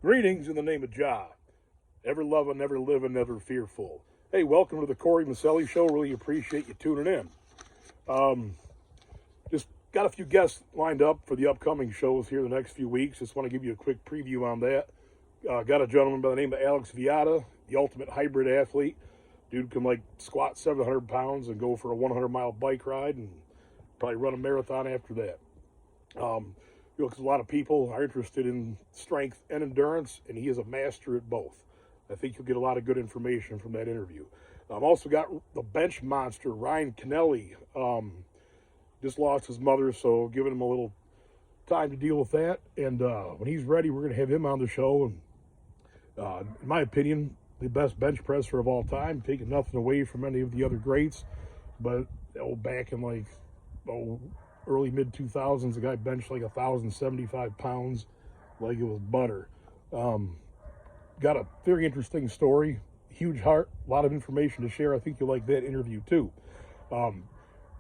Greetings in the name of Jah. Ever loving, ever living, never fearful. Hey, welcome to the Corey Maselli Show. Really appreciate you tuning in. Just got a few guests lined up for the upcoming shows here the next few weeks. Just want to give you a quick preview on that. Got a gentleman by the name of Alex Viada, the ultimate hybrid athlete. Dude can squat 700 pounds and go for a 100-mile bike ride and probably run a marathon after that. Because a lot of people are interested in strength and endurance, and he is a master at both. I think you'll get a lot of good information from that interview. I've also got the bench monster, Ryan Kennelly. Just lost his mother, so giving him a little time to deal with that. And when he's ready, we're going to have him on the show. And in my opinion, the best bench presser of all time, taking nothing away from any of the other greats. But back in early mid-2000s, the guy benched 1,075 pounds like it was butter. Got a very interesting story, huge heart, a lot of information to share. I think you'll like that interview too.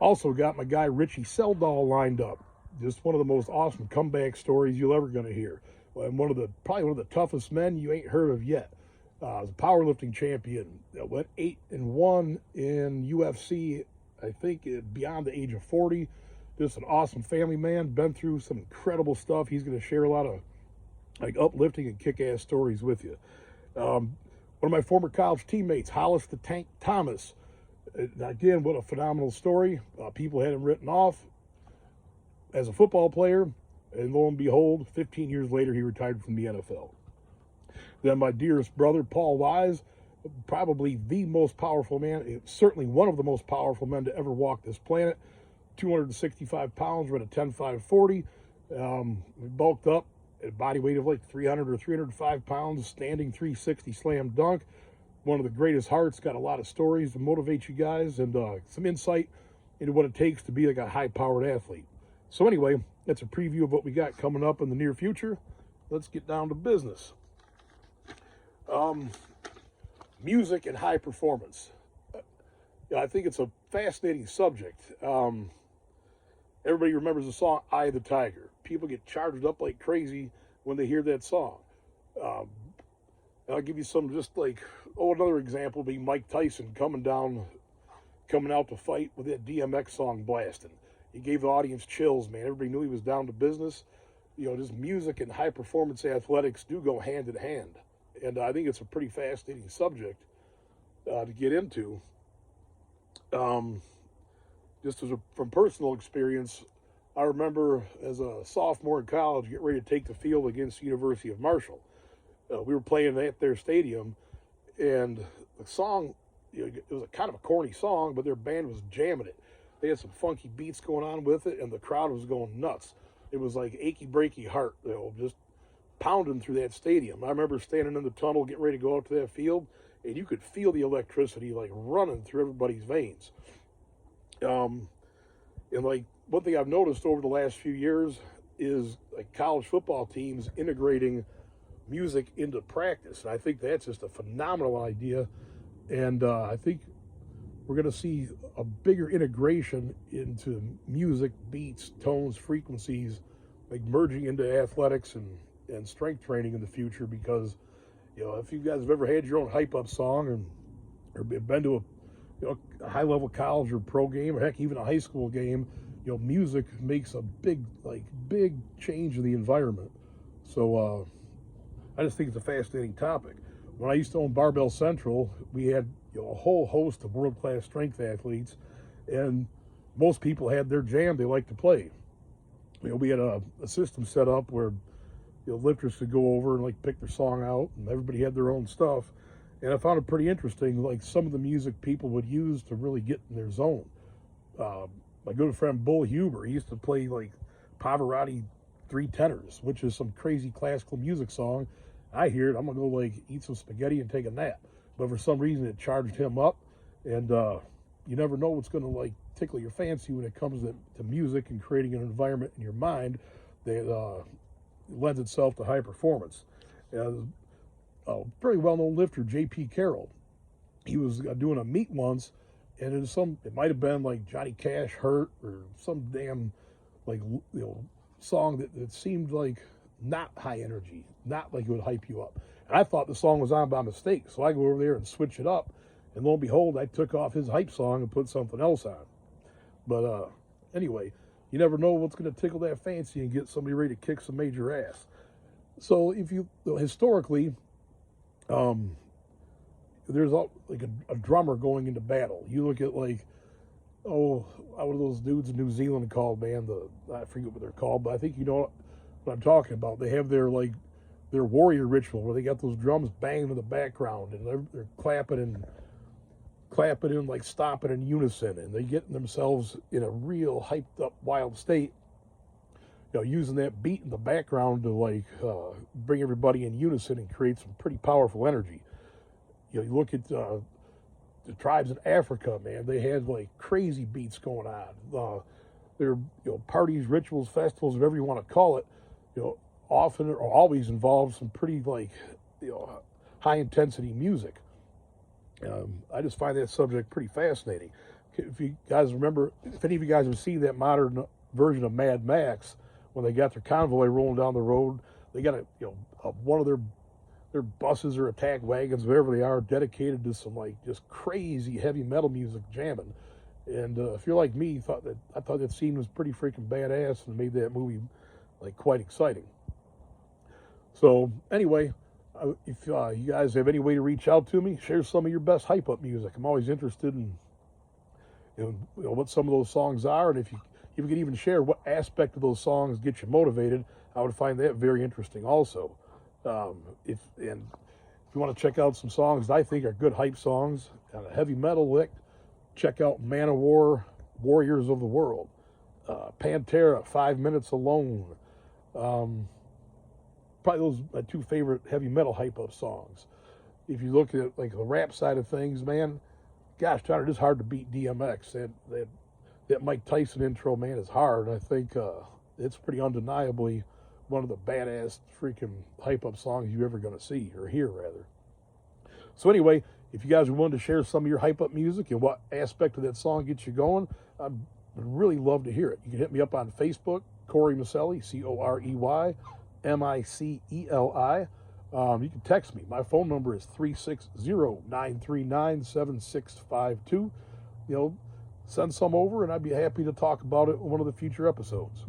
Also got my guy Richie Seldahl lined up. Just one of the most awesome comeback stories you'll ever gonna hear. And probably one of the toughest men you ain't heard of yet. Was a powerlifting champion that went 8-1 in UFC, I think beyond the age of 40. Just an awesome family man, been through some incredible stuff. He's going to share a lot of uplifting and kick-ass stories with you. One of my former college teammates, Hollis the Tank Thomas. Again, what a phenomenal story. People had him written off as a football player, and lo and behold, 15 years later, he retired from the NFL. Then my dearest brother, Paul Wise, probably the most powerful man, certainly one of the most powerful men to ever walk this planet. 265 pounds, ran a 10.540. Bulked up at a body weight of 300 or 305 pounds, standing 360 slam dunk. One of the greatest hearts, got a lot of stories to motivate you guys and some insight into what it takes to be a high-powered athlete. So anyway, that's a preview of what we got coming up in the near future. Let's get down to business. Music and high performance. I think it's a fascinating subject. Everybody remembers the song Eye of the Tiger. People get charged up like crazy when they hear that song. I'll give you some another example being Mike Tyson coming out to fight with that DMX song blasting. He gave the audience chills, man. Everybody knew he was down to business. Just music and high performance athletics do go hand in hand. And I think it's a pretty fascinating subject to get into. From personal experience, I remember as a sophomore in college, getting ready to take the field against the University of Marshall. We were playing at their stadium, and the song, it was a kind of a corny song, but their band was jamming it. They had some funky beats going on with it, and the crowd was going nuts. It was like achy breaky heart, just pounding through that stadium. I remember standing in the tunnel, getting ready to go out to that field, and you could feel the electricity running through everybody's veins. One thing I've noticed over the last few years is college football teams integrating music into practice. And I think that's just a phenomenal idea. And I think we're going to see a bigger integration into music, beats, tones, frequencies, merging into athletics and strength training in the future. Because, if you guys have ever had your own hype up song or been to a high-level college or pro game, or heck, even a high school game, music makes a big change in the environment. So I just think it's a fascinating topic. When I used to own Barbell Central, we had a whole host of world-class strength athletes, and most people had their jam they liked to play. We had a system set up where lifters could go over and pick their song out, and everybody had their own stuff. And I found it pretty interesting, some of the music people would use to really get in their zone. My good friend Bull Huber, he used to play Pavarotti Three Tenors, which is some crazy classical music song. I hear it, I'm gonna go eat some spaghetti and take a nap. But for some reason it charged him up, and you never know what's gonna tickle your fancy when it comes to music and creating an environment in your mind that lends itself to high performance. A very well-known lifter, J.P. Carroll. He was doing a meet once, and it might have been Johnny Cash Hurt or some damn song that seemed not high energy, not like it would hype you up. And I thought the song was on by mistake, so I go over there and switch it up, and lo and behold, I took off his hype song and put something else on. But anyway, you never know what's going to tickle that fancy and get somebody ready to kick some major ass. So if you historically, there's like a drummer going into battle. You look at like, what are those dudes in New Zealand called, man? I forget what they're called, but I think you know what I'm talking about. They have their warrior ritual where they got those drums banging in the background and they're clapping and like stomping in unison, and they get themselves in a real hyped up wild state, using that beat in the background to like bring everybody in unison and create some pretty powerful energy. You look at the tribes in Africa, man, they had like crazy beats going on. Their parties, rituals, festivals, whatever you want to call it, often or always involve some pretty like high intensity music. I just find that subject pretty fascinating. If you guys remember, if any of you guys have seen that modern version of Mad Max, when they got their convoy rolling down the road, they got one of their buses or attack wagons, whatever they are, dedicated to some like just crazy heavy metal music jamming. And if you're like me, I thought that scene was pretty freaking badass and made that movie like quite exciting. So anyway, if you guys have any way to reach out to me, share some of your best hype up music. I'm always interested in what some of those songs are, and if you could even share what aspect of those songs get you motivated, I would find that very interesting also. If you want to check out some songs that I think are good hype songs on a heavy metal lick, check out Manowar, Warriors of the World, Pantera, 5 Minutes Alone. Probably those are my two favorite heavy metal hype up songs. If you look at like the rap side of things, man, gosh darn it is hard to beat DMX. That Mike Tyson intro, man, is hard. I think it's pretty undeniably one of the badass freaking hype up songs you're ever going to see, or hear rather. So anyway, if you guys are willing to share some of your hype up music and what aspect of that song gets you going, I'd really love to hear it. You can hit me up on Facebook, Corey Miceli, CoreyMiceli. You can text me. My phone number is 360-939-7652. Send some over and I'd be happy to talk about it in one of the future episodes.